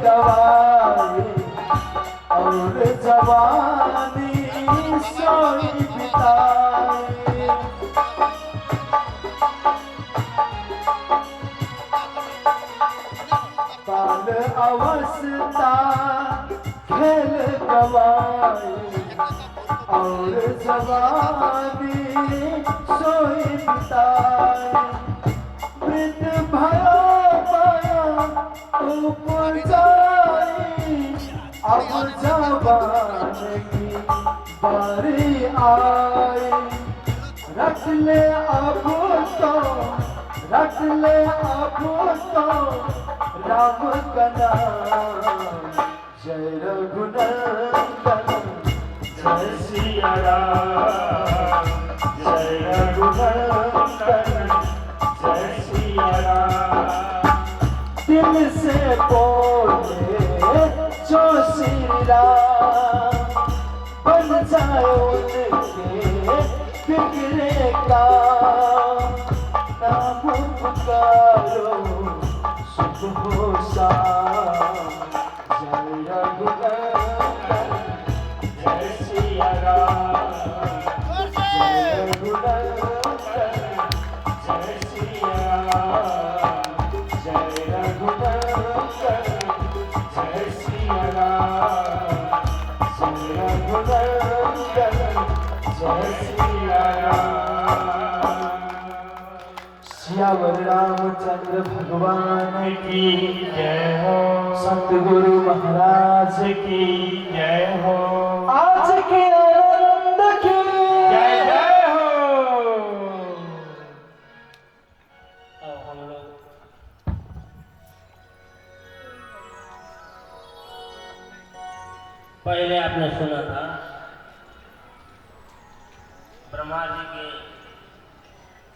गवाए और जवानी सोई बिताए। बाल अवस्था खेल गवाए और जवानी सोई बिताए। वृद्ध भयो माया उपजाई अब जवान की बारी आई। रख ले अब तो रख ले अब तो राम का नाम। जय रघुनंदन जय सिया राम। जय रघुनंदन जय सिया राम। दिल से बोले जो श्री राम बन जाए उनके बिगड़े का। नाम पुकारो सुख हो शाम। जय रघुनंदन जय सिया राम। जय रघुनंदन जय सिया राम। जय रघुनंदन जय सिया राम। जय रघुनंदन जय सिया राम। सियावर रामचंद्र भगवान की जय हो। सतगुरु महाराज की जय हो। आज के आनंद की जय जय हो। अब हम लोग पहले आपने सुना था ब्रह्मा जी के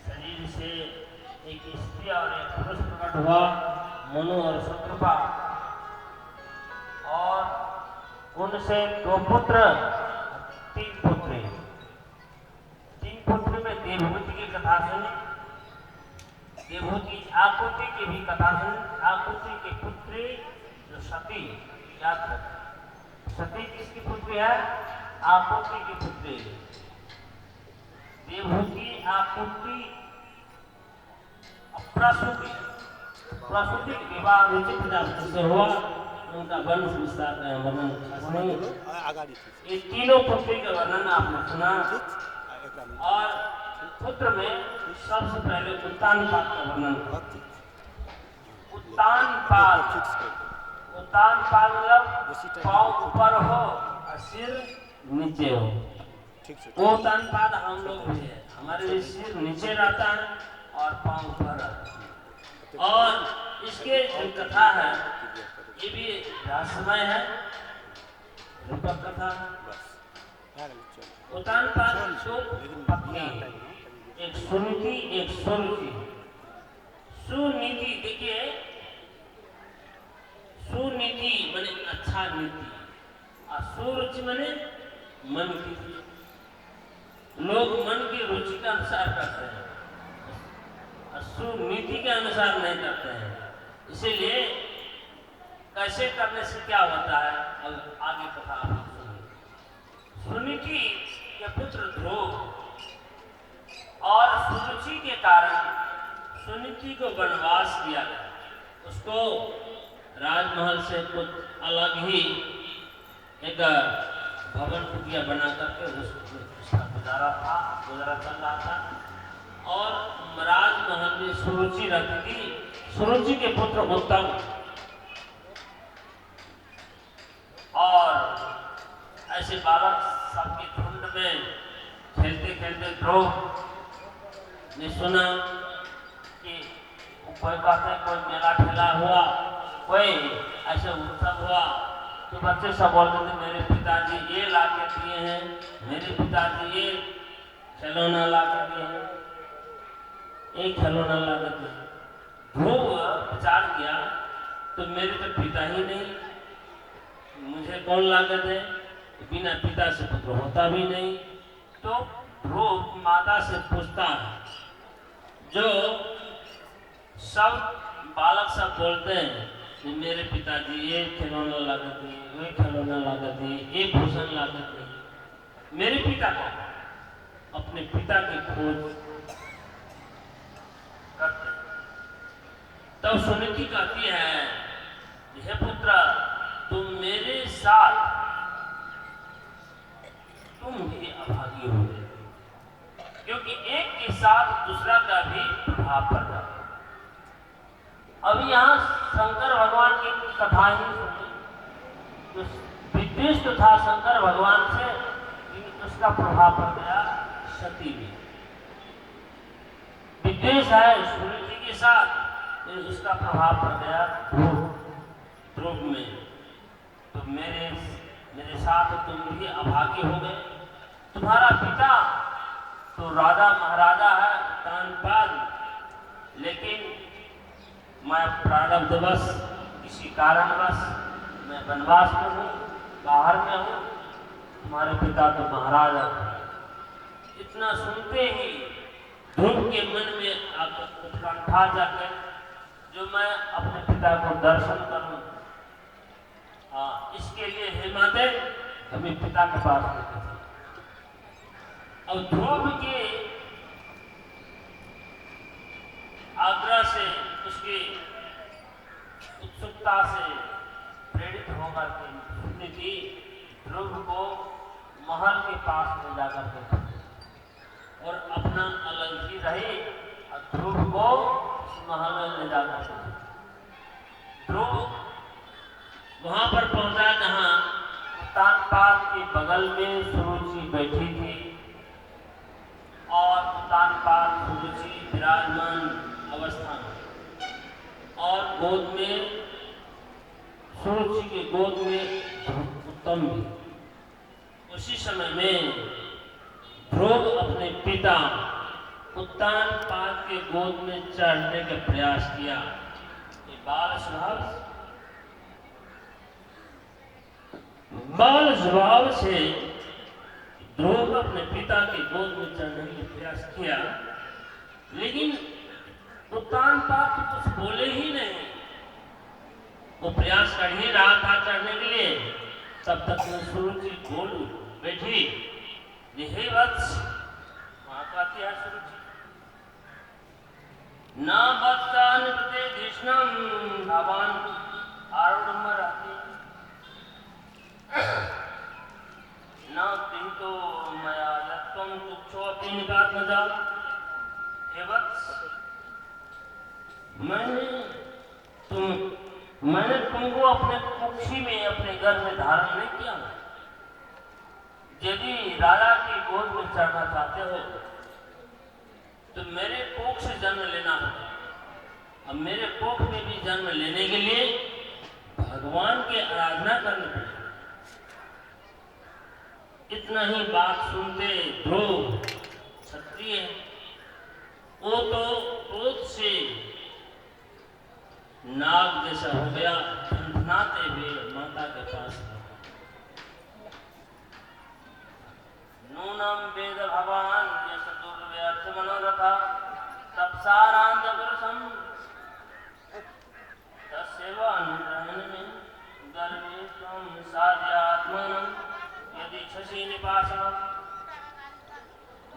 शरीर से एक स्त्री और एक पुरुष प्रकट हुआ, मनु और शत्रुपा, और उनसे 2 पुत्र 3 पुत्री। 3 पुत्री में देवहूति की कथा सुनी, देवहूति आकुति की भी कथा सुनी। आकुति की पुत्री जो सती, याद रखो सती किसकी पुत्री है? आकुति की पुत्री। देवहूति आकुति प्रसूति, प्रसूति विवाह ऋषि प्रजापति से हुआ, उनका वंश विस्तार का वर्णन। ये तीनों पुत्री का वर्णन आपने सुना। और पुत्र में सबसे पहले उत्तानपाद का वर्णन। उत्तानपाद, उत्तानपाद मतलब पाँव ऊपर हो और सिर नीचे हो। वो उत्तानपाद हम लोग भी है, हमारे भी सिर नीचे रहता है और पाँव ऊपर रहता है। और इसके जो कथा है ये भी रहस्यमय है, रूपक कथा। उत्तानपाद की 2 पत्नी, एक सुनीति एक सुरुचि। सुनीति देखिए, सुनीति माने अच्छा नीति और सुरुचि माने मन की। लोग मन की रुचि के अनुसार करते हैं, सुनीति के अनुसार नहीं करते हैं। इसीलिए कैसे करने से क्या होता है, अब आगे कथा आप सुनिए। सुनीति के पुत्र ध्रुव और सुरुचि के कारण सुनीति को वनवास किया गया। उसको राजमहल से कुछ अलग ही एक भवन कुटिया बना करके उसका गुजारा चल रहा था। और राजमहल में सुरुचि रहती थी। सुरुचि के पुत्र उत्तम और ऐसे बालक सबके झुंड में खेलते खेलते ध्रुव ने सुना कि कोई कहते कोई मेला ठेला हुआ, कोई ऐसे उत्सव हुआ, तो बच्चे सब बोलते थे मेरे पिताजी ये ला के दिए हैं, मेरे पिताजी ये खिलौना ला के दिए हैं, एक खिलौना ला के दिए। ध्रुव विचार किया तो मेरे तो पिता ही नहीं, मुझे कौन ला के दे, बिना पिता से पुत्र होता भी नहीं। तो ध्रुव माता से पूछता है, जो सब बालक सब बोलते हैं कि मेरे पिताजी ये खिलौना लागत दी, वे खिलौना लागत दी, ये भूषण लागत दी। मेरे पिता को अपने पिता की खोज करते। तब सुनीति कहती है, हे पुत्र, तुम मेरे साथ तुम भी अभागी हो गए, क्योंकि एक के साथ दूसरा का भी प्रभाव पड़ रहा है। अब यहाँ शंकर भगवान की कथा ही सुनी, तो विद्वेष तो था शंकर भगवान से, लेकिन उसका प्रभाव पड़ गया सती में। विद्वेष है सुनीति के साथ, उसका प्रभाव पड़ गया ध्रुव में। तो मेरे साथ तुम भी अभागे हो गए। तुम्हारा पिता तो राजा महाराजा है कानपाल, लेकिन मैं प्रारब्धवश किसी कारणवश मैं वनवास में हूँ, बाहर में हूँ। तुम्हारे पिता तो महाराजा थे। इतना सुनते ही ध्रुव के मन में उत्कंठा जाकर, जो मैं अपने पिता को दर्शन करूं, इसके लिए हे माते हमें पिता के पास लेते थे। अब ध्रुव के आग्रह से, उसकी उत्सुकता से प्रेरित होकर के सुनीति ध्रुव को महल के पास ले जाकर के और अपना अलग ही रही, और ध्रुव को महल में ले जाकर के ध्रुव वहां पर पहुंचा जहां उत्तानपाद के बगल में सुरुचि बैठी थी, और उत्तानपाद सुरुचि विराजमान अवस्था में, और गोद में सुरुचि के गोद में उत्तम भी। उसी समय में ध्रुव अपने पिता उत्तानपाद के गोद में चढ़ने का प्रयास किया। ये बाल स्वभाव से ध्रुव अपने पिता के गोद में चढ़ने का प्रयास किया, लेकिन उत्तानपाद तो कुछ बोले ही नहीं। वो प्रयास कर ही रहा था चढ़ने के लिए, तब तक में सुरुचि बोल बैठी, हे वत्स, वहां कहती है सुरुचि, न वत्सान प्रते कृष्णम भगवान आरुढ़ रहती, न तो मया यत्त्वं तुच्छो अपि निपात्मजा। हे वत्स, मैंने तुमको अपने कुक्षी में, अपने घर में धारण नहीं किया। यदि राजा की गोद में चढ़ना चाहते हो तो मेरे कोख से जन्म लेना होगा। अब मेरे कोख में भी जन्म लेने के लिए भगवान की आराधना करनी पड़ेगी। इतना ही बात सुनते ध्रुव क्षत्रिय, वो तो क्रोध से नाग जैसा हो गया, धनधनाते हुए माता के पास नूनम वेद भगवान यश दुर्व्यर्थ मनोरथा तपसारांत पुरुषम तस्सेवा अनुग्रहण में गर्वे त्वं साध्यात्मनं यदि छसी निपासनम।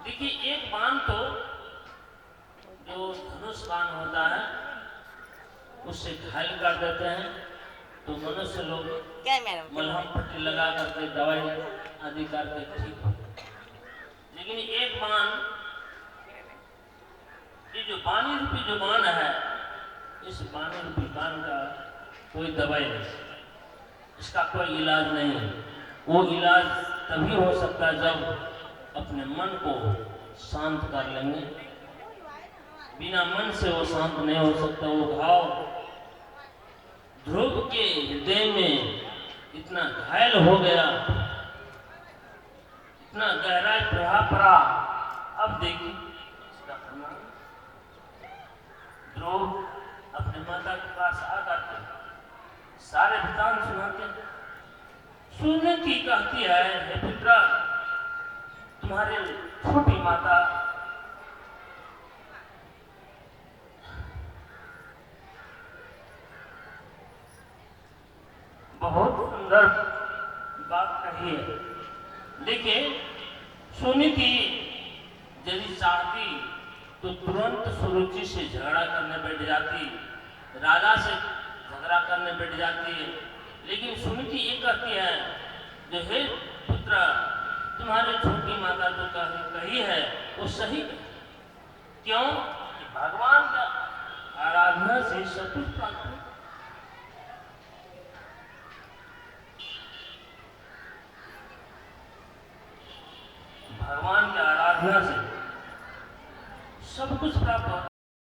देखिए, एक बाण तो जो धनुष बाण होता है उससे घायल कर देते हैं, तो मनुष्य लोग मलहम पट्टी लगा करके दवाई आदि करके ठीक हो। लेकिन एक बाण, ये जो बाणी रूपी जो बाण है, इस बाणी रूपी बाण का कोई दवाई नहीं, इसका कोई इलाज नहीं है। वो इलाज तभी हो सकता है जब अपने मन को शांत कर लेंगे। बिना मन से वो शांत नहीं हो सकता। वो घाव ध्रुव के हृदय में इतना घायल हो गया, इतना गहरा प्रभाव पड़ा। अब देखिए इसका प्रमाण, ध्रुव अपने माता के पास आकर के सारे वृतांत सुनाते। सुनीति कहती है, हे पुत्र, तुम्हारे छोटी माता बहुत सुंदर बात कही है। देखिए सुनीति यदि चाहती तो तुरंत सुरुचि से झगड़ा करने बैठ जाती, राजा से झगड़ा करने बैठ जाती है। लेकिन सुनीति ये कहती है जो हे पुत्र, तुम्हारी छोटी माता जो कही है वो सही है। क्यों? कि भगवान का आराधना से सब कुछ प्राप्त है। भगवान की आराधना से